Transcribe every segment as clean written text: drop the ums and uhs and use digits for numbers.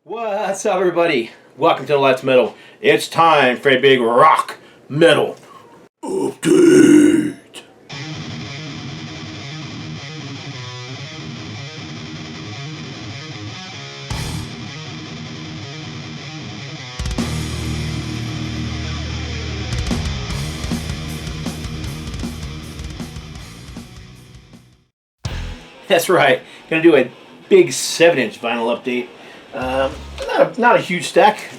What's up, everybody? Welcome to Let's Metal. It's time for a big rock metal update. That's right. Gonna do a big 7-inch vinyl update. Not a huge stack,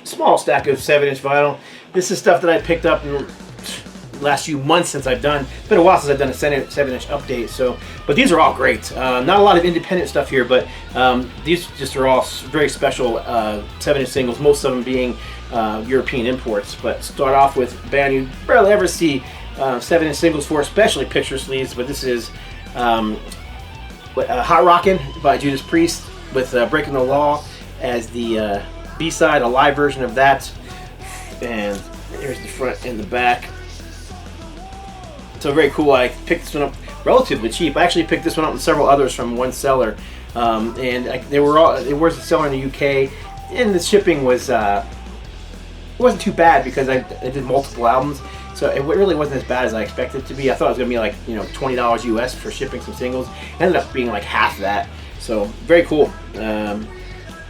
small stack of 7-inch vinyl. This is stuff that I picked up in the last few months since I've done. It's been a while since I've done a 7-inch update. But these are all great. Not a lot of independent stuff here, but these just are all very special 7-inch singles. Most of them being European imports. But start off with a band you barely ever see 7-inch singles for, especially picture sleeves. But this is Hot Rockin' by Judas Priest with Breaking the Law as the B-side, a live version of that. And here's the front and the back. So very cool. I picked this one up relatively cheap. I actually picked this one up and several others from one seller. It was a seller in the UK, and the shipping was it wasn't too bad because I did multiple albums. So it really wasn't as bad as I expected it to be. I thought it was going to be like, $20 US for shipping some singles. It ended up being like half that. So very cool.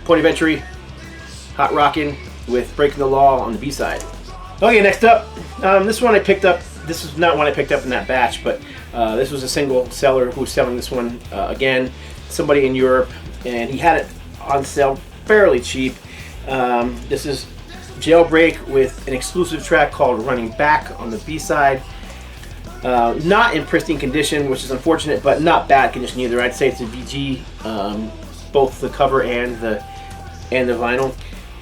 Point of entry, Hot Rockin' with Breaking the Law on the B-side. Okay, next up, this one I picked up. This is not one I picked up in that batch, but this was a single seller who was selling this one again. Somebody in Europe, and he had it on sale fairly cheap. This is Jailbreak with an exclusive track called Running Back on the B-side. Not in pristine condition, which is unfortunate, but not bad condition either. I'd say it's a VG, both the cover and the vinyl.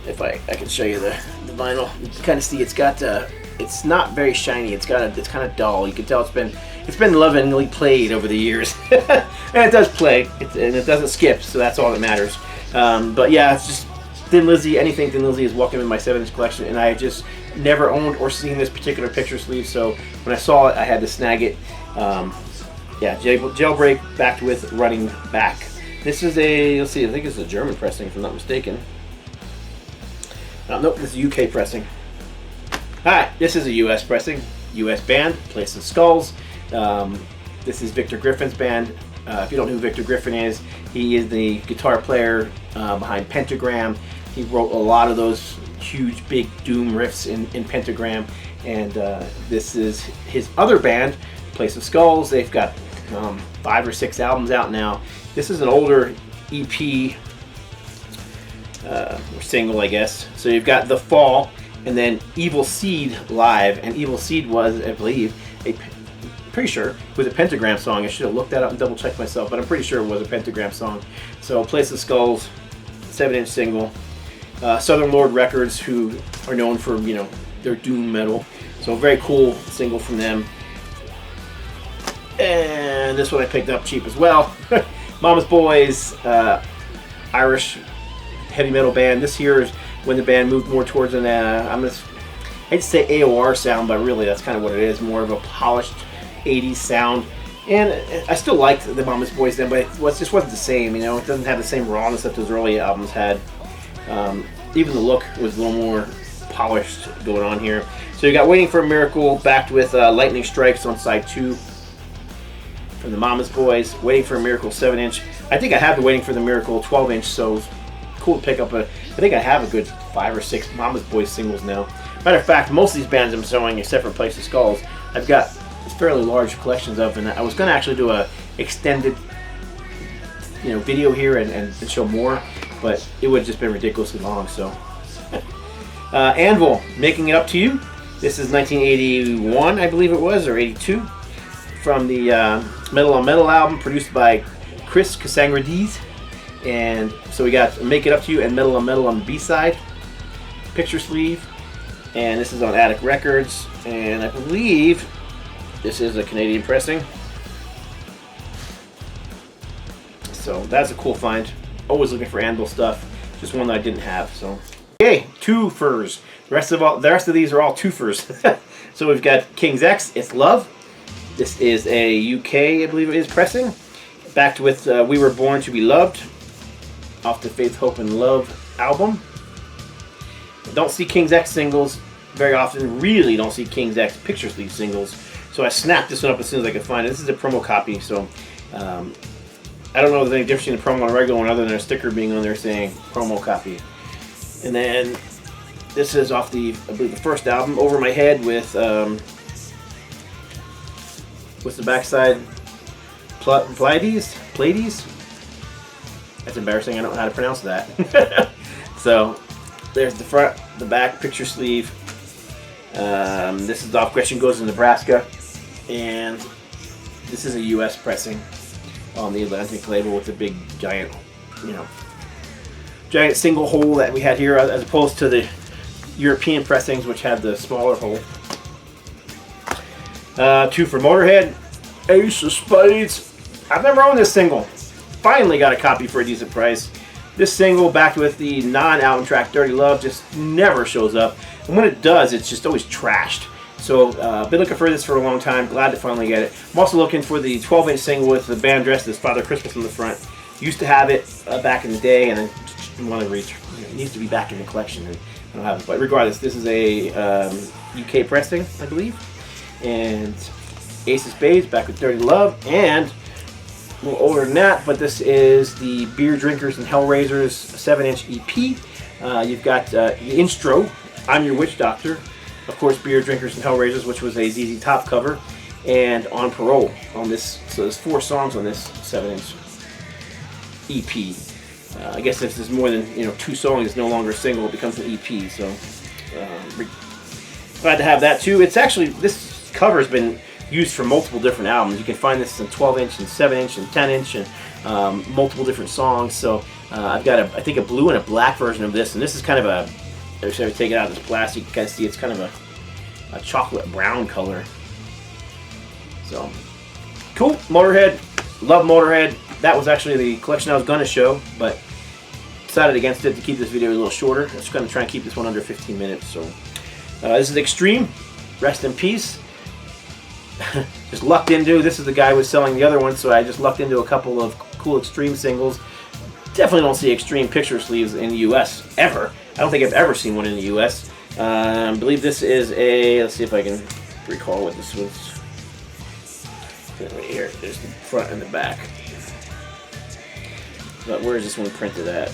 If I can show you the vinyl, you can kind of see it's got it's not very shiny. It's kind of dull. You can tell it's been lovingly played over the years, and it does play, and it doesn't skip, so that's all that matters. But yeah, it's just Thin Lizzy. Anything Thin Lizzy is welcome in my 7-inch collection, and I just never owned or seen this particular picture sleeve, so when I saw it, I had to snag it. Yeah, Jailbreak backed with Running Back. This is let's see, I think it's a German pressing, if I'm not mistaken. Nope, this is UK pressing. Alright, this is a US pressing. US band, Place of Skulls. This is Victor Griffin's band. If you don't know who Victor Griffin is, he is the guitar player behind Pentagram. He wrote a lot of those huge, big doom riffs in Pentagram. And this is his other band, Place of Skulls. They've got 5 or 6 albums out now. This is an older EP, or single, I guess. So you've got The Fall, and then Evil Seed Live. And Evil Seed was, I believe, pretty sure it was a Pentagram song. I should have looked that up and double checked myself, but I'm pretty sure it was a Pentagram song. So Place of Skulls, 7-inch single. Southern Lord Records, who are known for their doom metal. So very cool single from them. And this one I picked up cheap as well. Mama's Boys, Irish heavy metal band. This here is when the band moved more towards an I hate to say AOR sound, but really that's kind of what it is, more of a polished 80s sound. And I still liked the Mama's Boys then, but it just wasn't the same. It doesn't have the same rawness that those early albums had. Even the look was a little more polished going on here. So you got Waiting for a Miracle backed with Lightning Strikes on side 2 from the Mama's Boys. Waiting for a Miracle 7-inch. I think I have the Waiting for the Miracle 12-inch, so it's cool to pick up. I think I have a good 5 or 6 Mama's Boys singles now. Matter of fact, most of these bands I'm showing, except for Place of Skulls, I've got fairly large collections of, and I was going to actually do a extended video here and show more, but it would have just been ridiculously long. So Anvil, Making It Up to You. This is 1981, I believe it was, or 82, from the Metal on Metal album, produced by Chris Casangradis. And so we got Make It Up to You and Metal on Metal on the B-side, picture sleeve, and this is on Attic Records, and I believe this is a Canadian pressing. So that's a cool find. Always looking for Anvil stuff. Just one that I didn't have. So okay, twofers. The rest of these are all twofers. So we've got King's X, It's Love. This is a UK, I believe it is, pressing. Backed with We Were Born to Be Loved, off the Faith, Hope, and Love album. Don't see King's X singles very often. Really don't see King's X picture sleeve singles. So I snapped this one up as soon as I could find it. This is a promo copy, so I don't know if there's any difference between the promo and a regular one other than a sticker being on there saying promo copy. And then this is off the, I believe, the first album, Over My Head, with what's the backside? Pleiades? That's embarrassing. I don't know how to pronounce that. So there's the front, the back picture sleeve. This is off Gretchen Goes to Nebraska, and this is a U.S. pressing on the Atlantic label with the big giant, giant single hole that we had here, as opposed to the European pressings, which had the smaller hole. 2 for Motorhead, Ace of Spades. I've never owned this single. Finally got a copy for a decent price. This single, backed with the non-album track Dirty Love, just never shows up. And when it does, it's just always trashed. So, been looking for this for a long time. Glad to finally get it. I'm also looking for the 12-inch single with the band dressed as Father Christmas on the front. Used to have it back in the day, and I just want to reach. It needs to be back in the collection, and I don't have it. But regardless, this is a UK pressing, I believe. And Ace of Spades, back with Dirty Love, and a little older than that, but this is the Beer Drinkers and Hellraisers 7-inch EP. You've got the intro, I'm Your Witch Doctor, of course, Beer Drinkers and Hellraisers, which was a ZZ Top cover, and On Parole on this. So there's 4 songs on this 7-inch EP. I guess if there's more than 2 songs, it's no longer a single; it becomes an EP. So glad to have that too. It's actually, this cover has been used for multiple different albums. You can find this in 12-inch and 7-inch and 10-inch and multiple different songs. So I've got I think a blue and a black version of this, and this is kind of a, if I take it out of this plastic, you can kind of see it's kind of a chocolate brown color. So cool. Motorhead, love Motorhead. That was actually the collection I was going to show, but decided against it to keep this video a little shorter. I'm just going to try and keep this one under 15 minutes. So this is Extreme. Rest in peace. Just lucked into, this is the guy who was selling the other one, so I just lucked into a couple of cool Extreme singles. Definitely don't see Extreme picture sleeves in the US ever. I don't think I've ever seen one in the US. I believe this is a, let's see if I can recall what this was. Right here, there's the front and the back. But where is this one printed at?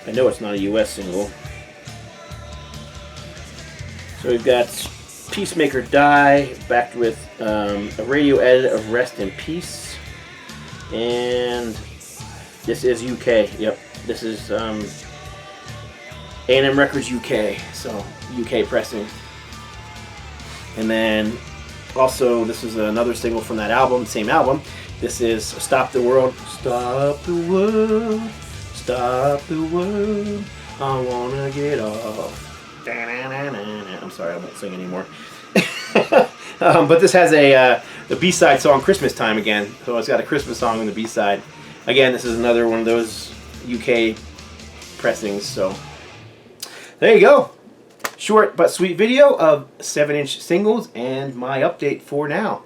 I know it's not a US single. So we've got Peacemaker Die, backed with a radio edit of Rest in Peace, and this is UK. Yep, this is A&M Records UK, so UK pressing. And then also this is another single from that album, same album. This is Stop the World, Stop the World, Stop the World, I wanna get off. I'm sorry, I won't sing anymore. But this has the B-side song, Christmas Time again. So it's got a Christmas song on the B-side. Again, this is another one of those UK pressings. So there you go. Short but sweet video of 7-inch singles and my update for now.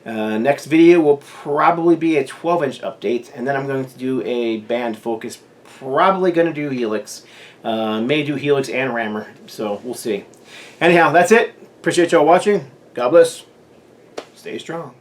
Next video will probably be a 12-inch update, and then I'm going to do a band focus. Probably going to do Helix. May do Helix and Rammer, so we'll see. Anyhow, that's it. Appreciate y'all watching. God bless. Stay strong.